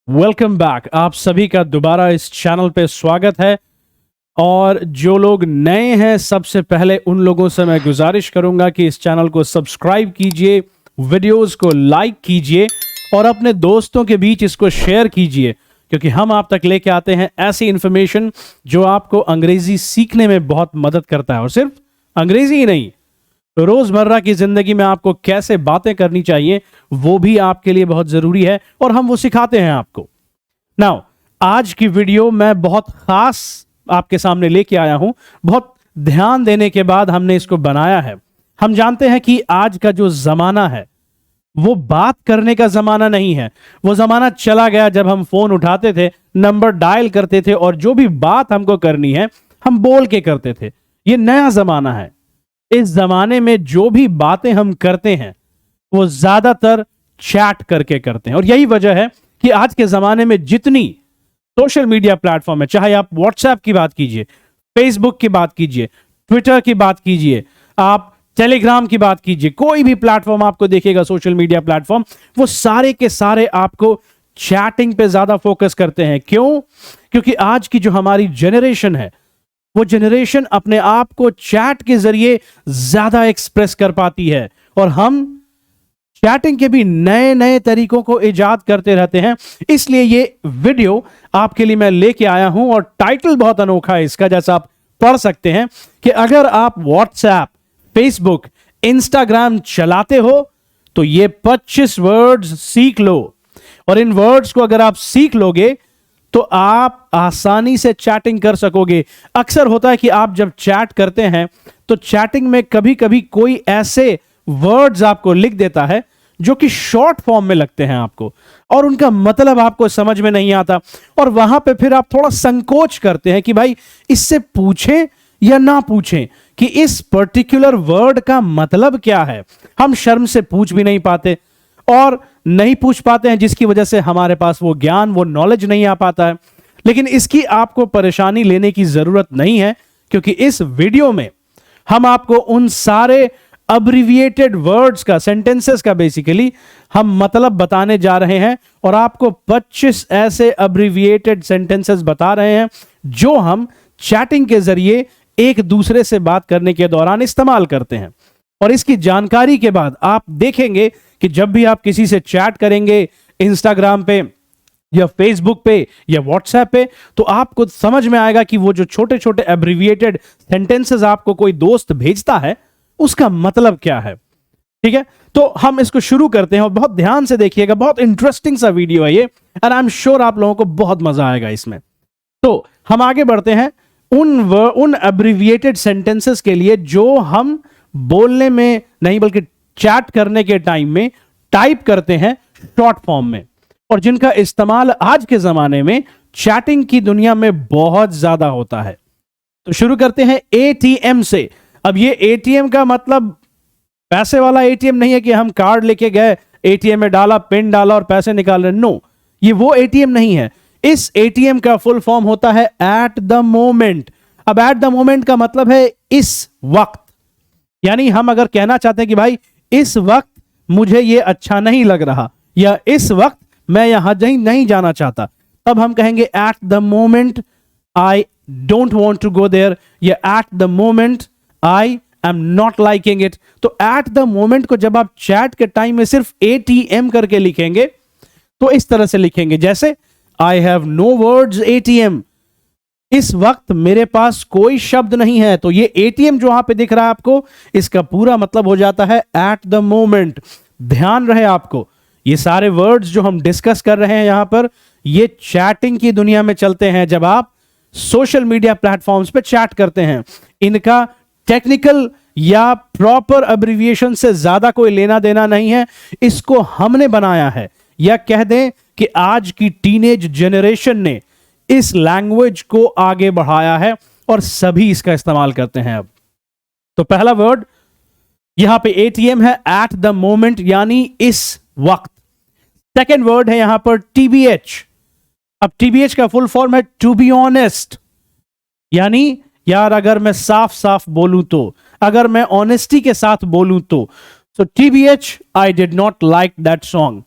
Welcome back. आप सभी का दोबारा इस चैनल पे स्वागत है। और जो लोग नए हैं, सबसे पहले उन लोगों से मैं गुजारिश करूंगा कि इस चैनल को सब्सक्राइब कीजिए, वीडियोस को लाइक कीजिए और अपने दोस्तों के बीच इसको शेयर कीजिए, क्योंकि हम आप तक लेके आते हैं ऐसी इंफॉर्मेशन जो आपको अंग्रेजी सीखने में बहुत मदद करता है। और सिर्फ अंग्रेजी ही नहीं, रोजमर्रा की जिंदगी में आपको कैसे बातें करनी चाहिए वो भी आपके लिए बहुत जरूरी है और हम वो सिखाते हैं आपको। नाउ, आज की वीडियो मैं बहुत खास आपके सामने लेके आया हूं। बहुत ध्यान देने के बाद हमने इसको बनाया है। हम जानते हैं कि आज का जो जमाना है वो बात करने का जमाना नहीं है। वो जमाना चला गया जब हम फोन उठाते थे, नंबर डायल करते थे और जो भी बात हमको करनी है हम बोल के करते थे। ये नया जमाना है। इस जमाने में जो भी बातें हम करते हैं वो ज्यादातर चैट करके करते हैं। और यही वजह है कि आज के जमाने में जितनी सोशल मीडिया प्लेटफॉर्म है, चाहे आप व्हाट्सएप की बात कीजिए, फेसबुक की बात कीजिए, ट्विटर की बात कीजिए, आप टेलीग्राम की बात कीजिए, कोई भी प्लेटफॉर्म आपको देखेगा सोशल मीडिया प्लेटफॉर्म, वो सारे के सारे आपको चैटिंग पे ज्यादा फोकस करते हैं। क्यों? क्योंकि आज की जो हमारी जनरेशन है वो जनरेशन अपने आप को चैट के जरिए ज्यादा एक्सप्रेस कर पाती है और हम चैटिंग के भी नए नए तरीकों को इजाद करते रहते हैं। इसलिए ये वीडियो आपके लिए मैं लेके आया हूं और टाइटल बहुत अनोखा है इसका, जैसा आप पढ़ सकते हैं कि अगर आप व्हाट्सएप, फेसबुक, इंस्टाग्राम चलाते हो तो ये 25 वर्ड्स सीख लो। और इन वर्ड्स को अगर आप सीख लोगे तो आप आसानी से चैटिंग कर सकोगे। अक्सर होता है कि आप जब चैट करते हैं तो चैटिंग में कभी कभी कोई ऐसे वर्ड्स आपको लिख देता है जो कि शॉर्ट फॉर्म में लगते हैं आपको और उनका मतलब आपको समझ में नहीं आता, और वहां पे फिर आप थोड़ा संकोच करते हैं कि भाई इससे पूछें या ना पूछें कि इस पर्टिकुलर वर्ड का मतलब क्या है। हम शर्म से पूछ भी नहीं पाते और नहीं पूछ पाते हैं, जिसकी वजह से हमारे पास वो ज्ञान, वो नॉलेज नहीं आ पाता है। लेकिन इसकी आपको परेशानी लेने की जरूरत नहीं है, क्योंकि इस वीडियो में हम आपको उन सारे अब्रिविएटेड वर्ड्स का, सेंटेंसेस का बेसिकली हम मतलब बताने जा रहे हैं और आपको 25 ऐसे अब्रिविएटेड सेंटेंसेस बता रहे हैं जो हम चैटिंग के जरिए एक दूसरे से बात करने के दौरान इस्तेमाल करते हैं। और इसकी जानकारी के बाद आप देखेंगे कि जब भी आप किसी से चैट करेंगे इंस्टाग्राम पे या फेसबुक पे या व्हाट्सएप पे, तो आपको समझ में आएगा कि वो जो छोटे छोटे एब्रिविएटेड सेंटेंसेस आपको कोई दोस्त भेजता है उसका मतलब क्या है। ठीक है, तो हम इसको शुरू करते हैं और बहुत ध्यान से देखिएगा। बहुत इंटरेस्टिंग सा वीडियो है ये और आई एम श्योर आप लोगों को बहुत मजा आएगा इसमें। तो हम आगे बढ़ते हैं उन एब्रिविएटेड सेंटेंसेस के लिए जो हम बोलने में नहीं बल्कि चैट करने के टाइम में टाइप करते हैं शॉर्ट फॉर्म में, और जिनका इस्तेमाल आज के जमाने में चैटिंग की दुनिया में बहुत ज्यादा होता है। तो शुरू करते हैं एटीएम से। अब ये एटीएम का मतलब पैसे वाला एटीएम नहीं है कि हम कार्ड लेके गए, एटीएम में डाला, पिन डाला और पैसे निकाल रहे। नो, ये वो एटीएम नहीं है। इस एटीएम का फुल फॉर्म होता है एट द मोमेंट। अब एट द मोमेंट का मतलब है इस वक्त, यानी हम अगर कहना चाहते हैं कि भाई इस वक्त मुझे ये अच्छा नहीं लग रहा या इस वक्त मैं यहां नहीं जाना चाहता, तब हम कहेंगे at the moment I don't want to go there या at the moment I am not liking it. तो एट द मोमेंट को जब आप चैट के टाइम में सिर्फ एटीएम करके लिखेंगे तो इस तरह से लिखेंगे, जैसे I have no words ATM, इस वक्त मेरे पास कोई शब्द नहीं है। तो ये एटीएम जो वहां पे दिख रहा है आपको, इसका पूरा मतलब हो जाता है एट द मोमेंट। ध्यान रहे आपको, ये सारे वर्ड्स जो हम डिस्कस कर रहे हैं यहां पर, ये चैटिंग की दुनिया में चलते हैं। जब आप सोशल मीडिया प्लेटफॉर्म्स पे चैट करते हैं, इनका टेक्निकल या प्रॉपर अब्रिविएशन से ज्यादा कोई लेना देना नहीं है। इसको हमने बनाया है, या कह दें कि आज की टीनेज जनरेशन ने इस लैंग्वेज को आगे बढ़ाया है और सभी इसका इस्तेमाल करते हैं। अब तो पहला वर्ड यहां पे एटीएम है, एट द मोमेंट यानी इस वक्त। सेकेंड वर्ड है यहां पर टीबीएच। अब टीबीएच का फुल फॉर्म है टू बी ऑनेस्ट, यानी यार अगर मैं साफ साफ बोलूं तो, अगर मैं ऑनेस्टी के साथ बोलूं तो। So TBH, I did not like that song,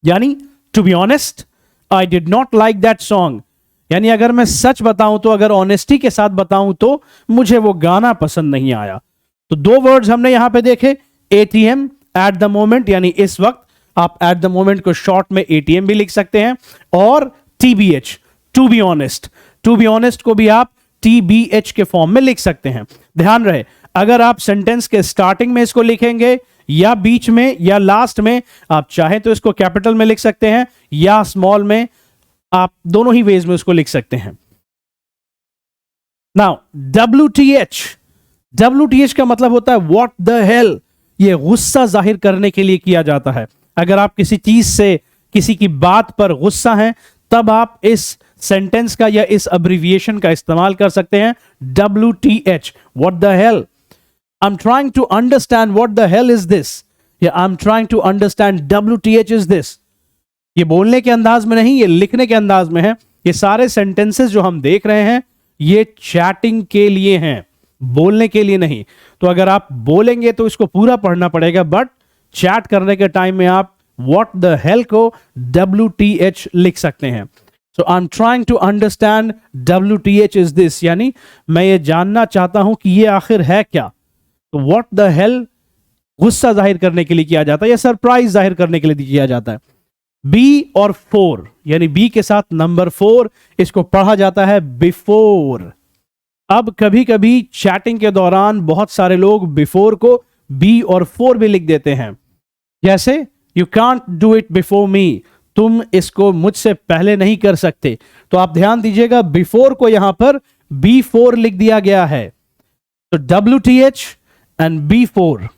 यानी to be honest I did not like that song, यानी अगर मैं सच बताऊं तो, अगर ऑनेस्टी के साथ बताऊं तो मुझे वो गाना पसंद नहीं आया। तो दो वर्ड्स हमने यहां पे देखे, एटीएम एट द मोमेंट, यानी इस वक्त। आप एट द मोमेंट को शॉर्ट में एटीएम भी लिख सकते हैं, और TBH, to be honest, to be honest को भी आप टीबीएच के फॉर्म में लिख सकते हैं। ध्यान रहे, अगर आप सेंटेंस के स्टार्टिंग में इसको लिखेंगे या बीच में या लास्ट में, आप चाहें तो इसको कैपिटल में लिख सकते हैं या स्मॉल में, आप दोनों ही वेज में उसको लिख सकते हैं। नाउ WTH, WTH का मतलब होता है व्हाट द हेल। ये गुस्सा जाहिर करने के लिए किया जाता है। अगर आप किसी चीज से, किसी की बात पर गुस्सा हैं, तब आप इस सेंटेंस का या इस अब्रिविएशन का इस्तेमाल कर सकते हैं, WTH, what the hell. I'm trying to understand what the hell is this, या I'm trying to understand WTH is this। ये बोलने के अंदाज में नहीं, ये लिखने के अंदाज में है। ये सारे सेंटेंसेस जो हम देख रहे हैं, ये चैटिंग के लिए हैं, बोलने के लिए नहीं। तो अगर आप बोलेंगे तो इसको पूरा पढ़ना पड़ेगा, बट चैट करने के टाइम में आप what the hell को WTH लिख सकते हैं। So I'm trying to understand WTH is this, यानी मैं ये जानना चाहता हूं कि ये आखिर है क्या। तो what the hell गुस्सा जाहिर करने के लिए किया जाता है या सरप्राइज जाहिर करने के लिए किया जाता है। बी और 4, यानी बी के साथ नंबर 4, इसको पढ़ा जाता है बिफोर। अब कभी कभी चैटिंग के दौरान बहुत सारे लोग बिफोर को बी और 4 भी लिख देते हैं, जैसे you can't do it before me, तुम इसको मुझसे पहले नहीं कर सकते। तो आप ध्यान दीजिएगा, बिफोर को यहां पर B4 लिख दिया गया है। तो WTH and B4,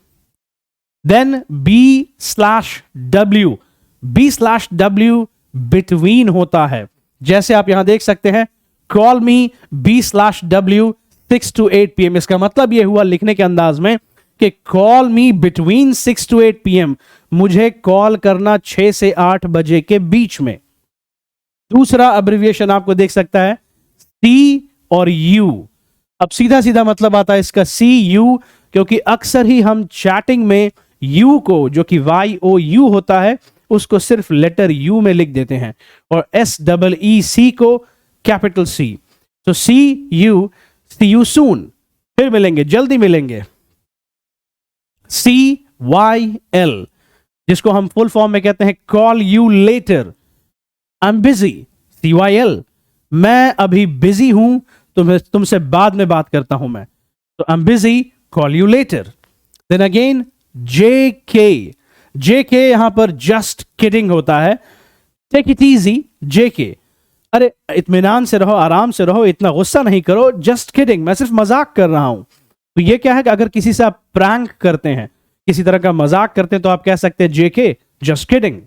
then B/W, B/W between होता है। जैसे आप यहां देख सकते हैं, call me B/W 6 to 8 PM। इसका मतलब यह हुआ लिखने के अंदाज में कि call me between 6 to 8 PM, मुझे कॉल करना 6 से 8 बजे के बीच में। दूसरा अब्रिविएशन आपको देख सकता है, C और U। अब सीधा सीधा मतलब आता है इसका CU, क्योंकि अक्सर ही हम चैटिंग में U को, जो कि YOU होता है, उसको सिर्फ लेटर U में लिख देते हैं, और SEEC को कैपिटल C। तो CU, see you soon, फिर मिलेंगे, जल्दी मिलेंगे। CYL, जिसको हम फुल फॉर्म में कहते हैं call you letter, I am busy. CYL, मैं अभी बिजी हूं, तुमसे बाद में बात करता हूं मैं। तो I am busy, call you later. Then again JK यहां पर जस्ट किडिंग होता है, टेक इट इजी JK, अरे इत्मीनान से रहो, आराम से रहो, इतना गुस्सा नहीं करो, जस्ट किडिंग, मैं सिर्फ मजाक कर रहा हूं। तो ये क्या है कि अगर किसी से आप प्रैंक करते हैं, किसी तरह का मजाक करते हैं, तो आप कह सकते हैं JK, जस्ट किडिंग।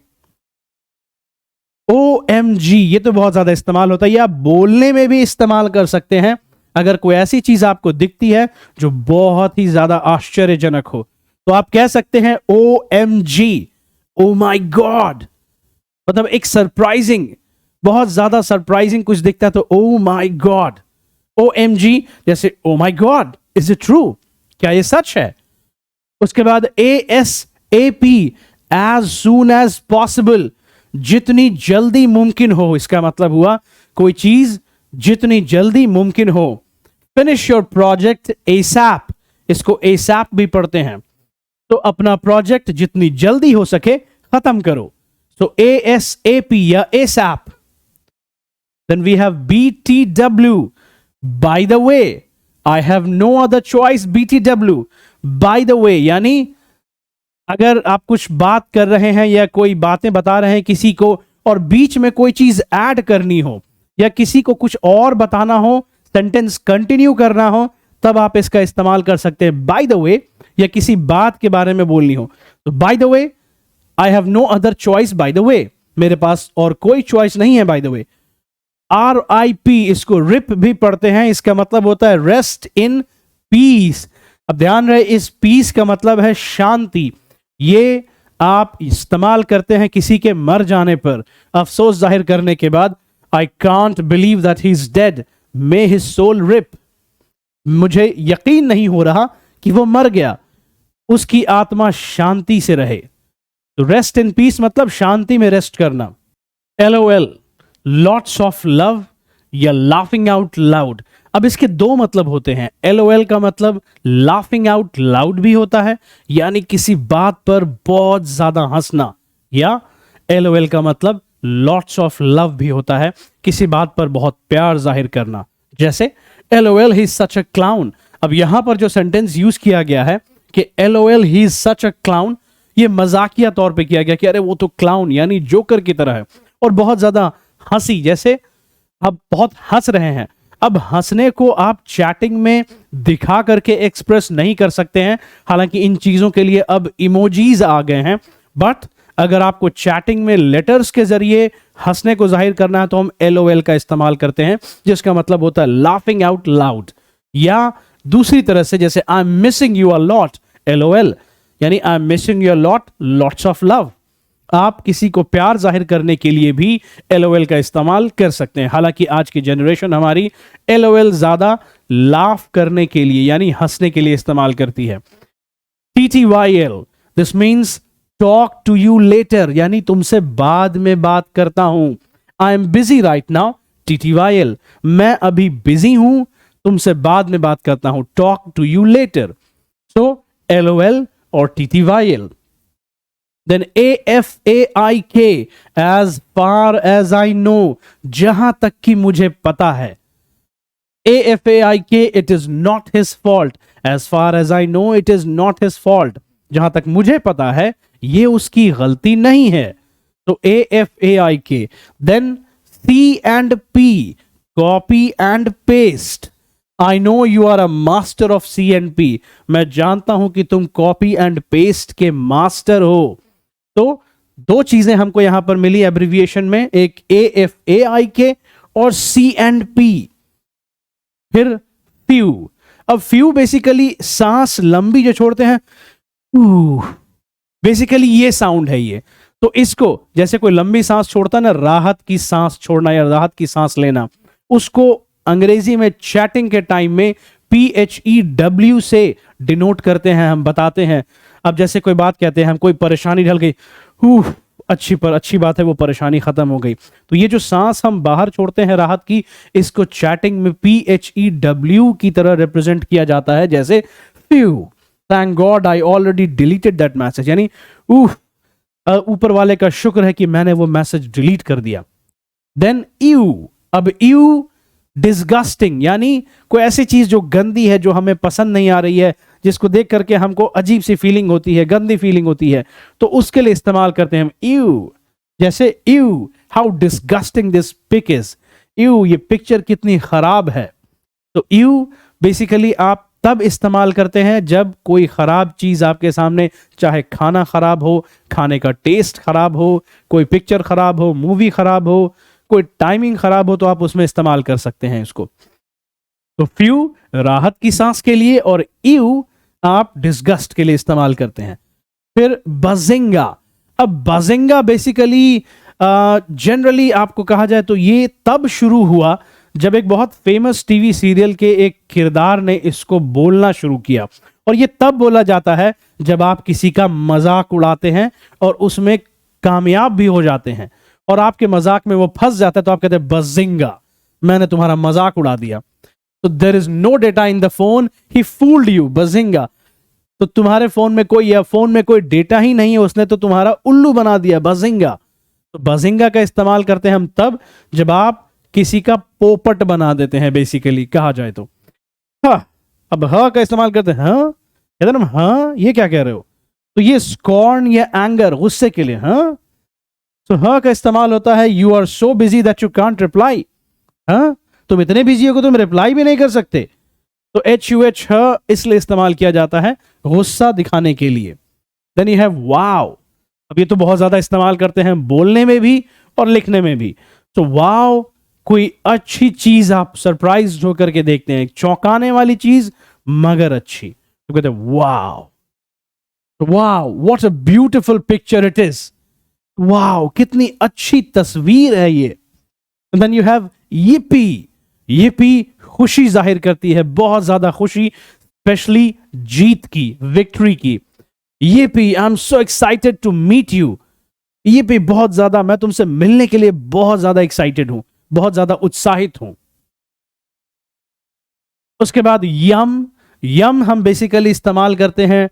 OMG, ये तो बहुत ज्यादा इस्तेमाल होता है, या बोलने में भी इस्तेमाल कर सकते हैं। अगर कोई ऐसी चीज आपको दिखती है जो बहुत ही ज्यादा आश्चर्यजनक हो, तो आप कह सकते हैं OMG, ओ माई गॉड। मतलब एक सरप्राइजिंग, बहुत ज्यादा सरप्राइजिंग कुछ दिखता है तो ओ माई गॉड। OMG, जैसे oh my god, is it true, क्या ये सच है। उसके बाद ASAP, as soon as possible, जितनी जल्दी मुमकिन हो। इसका मतलब हुआ कोई चीज जितनी जल्दी मुमकिन हो। फिनिश योर प्रोजेक्ट ASAP, इसको ASAP भी पढ़ते हैं। तो अपना प्रोजेक्ट जितनी जल्दी हो सके खत्म करो। सो ASAP या ASAP। Then we have BTW, by the way, I have no other choice, BTW, by the way, यानी अगर आप कुछ बात कर रहे हैं या कोई बातें बता रहे हैं किसी को, और बीच में कोई चीज ऐड करनी हो या किसी को कुछ और बताना हो, सेंटेंस कंटिन्यू करना हो, तब आप इसका इस्तेमाल कर सकते हैं बाय द वे, या किसी बात के बारे में बोलनी हो तो by the way, I have no other choice, by the way, मेरे पास और कोई चॉइस नहीं है, बाय द वे। RIP, इसको रिप भी पढ़ते हैं, इसका मतलब होता है रेस्ट इन पीस। अब ध्यान रहे, इस पीस का मतलब है शांति। ये आप इस्तेमाल करते हैं किसी के मर जाने पर, अफसोस जाहिर करने के बाद, I can't believe that he is dead, may his soul rip, मुझे यकीन नहीं हो रहा कि वो मर गया, उसकी आत्मा शांति से रहे। तो रेस्ट इन पीस मतलब शांति में रेस्ट करना। LOL, लॉट्स ऑफ लव या लाफिंग आउट लाउड। अब इसके दो मतलब होते हैं। LOL का मतलब लाफिंग आउट लाउड भी होता है, यानी किसी बात पर बहुत ज्यादा हंसना, या LOL का मतलब लॉट्स ऑफ लव भी होता है, किसी बात पर बहुत प्यार जाहिर करना। जैसे LOL he is such a clown. अब यहां पर जो सेंटेंस यूज किया गया है कि LOL he is such a clown, ये मजाकिया तौर पे किया गया कि अरे वो तो क्लाउन यानी जोकर की तरह है, और बहुत ज्यादा हंसी, जैसे आप बहुत हंस रहे हैं। अब हंसने को आप चैटिंग में दिखा करके एक्सप्रेस नहीं कर सकते हैं, हालांकि इन चीजों के लिए अब इमोजीज आ गए हैं, बट अगर आपको चैटिंग में लेटर्स के जरिए हंसने को जाहिर करना है तो हम LOL का इस्तेमाल करते हैं, जिसका मतलब होता है लाफिंग आउट लाउड। या दूसरी तरह से, जैसे I am missing you a lot, LOL यानी I am missing you a lot, lots of love. आप किसी को प्यार जाहिर करने के लिए भी LOL का इस्तेमाल कर सकते हैं। हालांकि आज की जनरेशन हमारी LOL ज्यादा लाफ करने के लिए यानी हंसने के लिए इस्तेमाल करती है। TTYL, this means talk to you later, यानी तुमसे बाद में बात करता हूं। I am busy right now, TTYL, मैं अभी बिजी हूं, तुमसे बाद में बात करता हूं, talk to you later. So LOL और TTYL। Then AFAIK, as far as I know, जहां तक कि मुझे पता है। AFAIK, it is not his fault. As far as I know, it is not his fault. जहां तक मुझे पता है ये उसकी गलती नहीं है। तो AFAIK। Then C and P, copy and paste. I know you are a master of C and P. मैं जानता हूं कि तुम कॉपी एंड पेस्ट के मास्टर हो। तो दो चीजें हमको यहां पर मिली एब्रिविएशन में, एक AFAIK और C and P। फिर फ्यू। अब फ्यू बेसिकली सांस लंबी जो छोड़ते हैं, बेसिकली ये साउंड है ये। तो इसको जैसे कोई लंबी सांस छोड़ता है ना, राहत की सांस छोड़ना या राहत की सांस लेना, उसको अंग्रेजी में चैटिंग के टाइम में PHEW से डिनोट करते हैं, हम बताते हैं। अब जैसे कोई बात कहते हैं हम, कोई परेशानी ढल गई, अच्छी बात है वो परेशानी खत्म हो गई, तो ये जो सांस हम बाहर छोड़ते हैं राहत की, इसको चैटिंग में PHEW की तरह रिप्रेजेंट किया जाता है, जैसे few, thank God I already deleted that message, यानी ऊपर वाले का शुक्र है कि मैंने वो मैसेज डिलीट कर दिया। Then you. अब यू डिस्गस्टिंग, यानी कोई ऐसी चीज जो गंदी है, जो हमें पसंद नहीं आ रही है, जिसको देख करके हमको अजीब सी फीलिंग होती है, गंदी फीलिंग होती है, तो उसके लिए इस्तेमाल करते हैं हम यू। जैसे you, how disgusting this pic is, you ये पिक्चर कितनी खराब है। तो यू बेसिकली आप तब इस्तेमाल करते हैं जब कोई खराब चीज आपके सामने, चाहे खाना खराब हो, खाने का टेस्ट खराब हो, कोई पिक्चर खराब हो, मूवी खराब हो, कोई टाइमिंग खराब हो, तो आप उसमें इस्तेमाल कर सकते हैं इसको। तो फ्यू राहत की सांस के लिए और यू आप डिस्गस्ट के लिए इस्तेमाल करते हैं। फिर बजिंगा। अब बजिंगा बेसिकली जनरली आपको कहा जाए तो ये तब शुरू हुआ जब एक बहुत फेमस टीवी सीरियल के एक किरदार ने इसको बोलना शुरू किया, और ये तब बोला जाता है जब आप किसी का मजाक उड़ाते हैं और उसमें कामयाब भी हो जाते हैं, और आपके मजाक में वो फंस जाता है, तो आप कहते हैं बजिंगा, मैंने तुम्हारा मजाक उड़ा दिया। तो there is no data in the phone, he fooled you, bazinga. तो तुम्हारे फोन में कोई, या फोन में कोई डेटा ही नहीं है, उसने तो तुम्हारा उल्लू बना दिया, बजिंगा। तो बजिंगा का इस्तेमाल करते हैं हम तब जब आप किसी का पोपट बना देते हैं, बेसिकली कहा जाए तो। हाँ, अब हाँ का इस्तेमाल करते हैं, हाँ कहते हैं ना, हाँ ये क्या कह रहे हो, तो ये स्कॉर्न या एंगर, गुस्से के लिए, हाँ। तो हाँ का इस्तेमाल होता है you are so busy that you can't reply, हाँ तुम इतने बिजी हो कि तुम रिप्लाई भी नहीं कर सकते। तो HUH हाँ इसलिए इस्तेमाल किया जाता है गुस्सा दिखाने के लिए। देन यू हैव वाव। अब ये तो बहुत ज्यादा इस्तेमाल करते हैं बोलने में भी और लिखने में भी। तो वाव, कोई अच्छी चीज आप सरप्राइज होकर के देखते हैं, चौंकाने वाली चीज मगर अच्छी, तो कहते हैं wow, wow what a beautiful picture it is, wow कितनी अच्छी तस्वीर है ये। Then you have yippee। yippee खुशी जाहिर करती है, बहुत ज्यादा खुशी, स्पेशली जीत की, विक्ट्री की। yippee I am so excited to meet you, ये पे बहुत ज्यादा मैं तुमसे मिलने के लिए बहुत ज्यादा एक्साइटेड हूं, बहुत ज्यादा उत्साहित हूं। उसके बाद यम, यम हम बेसिकली इस्तेमाल करते हैं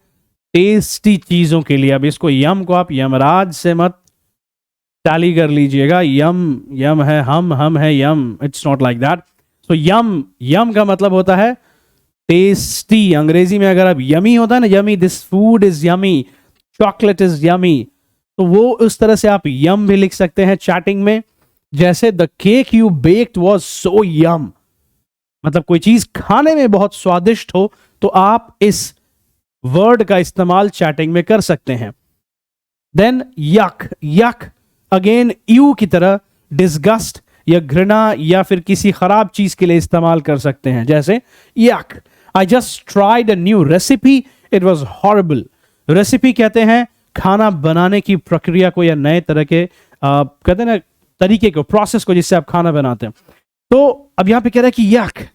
टेस्टी चीजों के लिए। अब इसको यम को आप यमराज से मत टैली कर लीजिएगा, यम यम है, हम है यम, इट्स नॉट लाइक दैट। सो यम, यम का मतलब होता है टेस्टी। अंग्रेजी में अगर आप यमी होता है ना, yummy, this food is yummy, chocolate is yummy, तो वो उस तरह से आप यम भी लिख सकते हैं चैटिंग में। जैसे the cake you baked was so yum, मतलब कोई चीज खाने में बहुत स्वादिष्ट हो तो आप इस वर्ड का इस्तेमाल चैटिंग में कर सकते हैं। देन यक, यक अगेन यू की तरह डिस्गस्ट या घृणा या फिर किसी खराब चीज के लिए इस्तेमाल कर सकते हैं। जैसे यक, I just tried a new recipe, it was horrible. Recipe कहते हैं खाना बनाने की प्रक्रिया को या नए तरह के कहते हैं ना तरीके को, प्रोसेस को जिससे आप खाना बनाते हैं। तो अब यहां पे कह रहा है कि यक,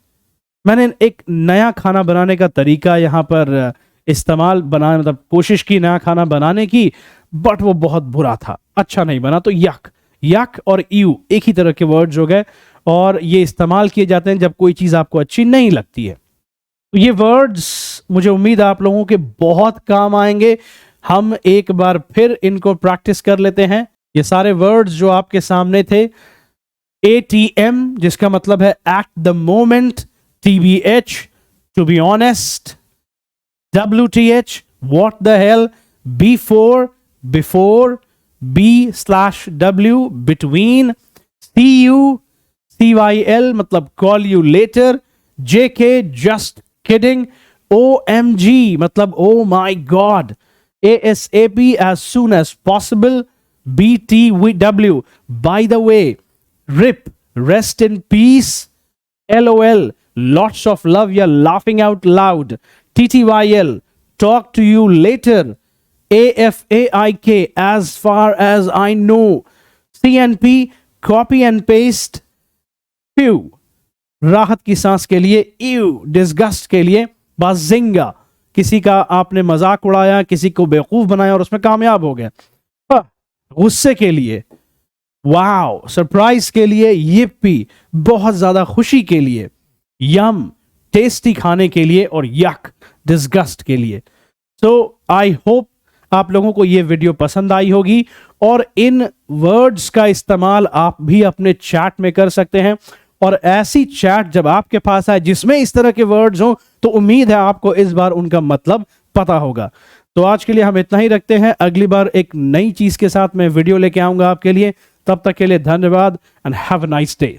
मैंने एक नया खाना बनाने का तरीका यहां पर इस्तेमाल बना, मतलब कोशिश की नया खाना बनाने की, बट वो बहुत बुरा था, अच्छा नहीं बना। तो यक, यक और यू एक ही तरह के वर्ड्स हो गए और ये इस्तेमाल किए जाते हैं जब कोई चीज आपको अच्छी नहीं लगती है। तो ये वर्ड्स मुझे उम्मीद है आप लोगों के बहुत काम आएंगे। हम एक बार फिर इनको प्रैक्टिस कर लेते हैं। ये सारे वर्ड्स जो आपके सामने थे, ATM जिसका मतलब है at the moment, TBH to be honest, WTH what the hell, before, before, B/W between, CU CYL मतलब call you later, JK just kidding, OMG मतलब oh my god, ASAP as soon as possible, BTW by the way, RIP rest in peace, LOL lots of love, you're laughing out loud, TTYL talk to you later, AFAIK as far as I know, CNP copy and paste, pew राहत की सांस के लिए, ew disgust के लिए, बाजिंगा किसी का आपने मजाक उड़ाया, किसी को बेवकूफ बनाया और उसमें कामयाब हो गया, गुस्से के लिए, वाओ सरप्राइज के लिए, yippee बहुत ज्यादा खुशी के लिए, यम टेस्टी खाने के लिए और यक डिस्गस्ट के लिए। सो आई होप आप लोगों को ये वीडियो पसंद आई होगी और इन वर्ड्स का इस्तेमाल आप भी अपने चैट में कर सकते हैं। और ऐसी चैट जब आपके पास आए जिसमें इस तरह के वर्ड्स हो तो उम्मीद है आपको इस बार उनका मतलब पता होगा। तो आज के लिए हम इतना ही रखते हैं, अगली बार एक नई चीज के साथ मैं वीडियो लेके आऊंगा आपके लिए। तब तक के लिए धन्यवाद and have a nice day.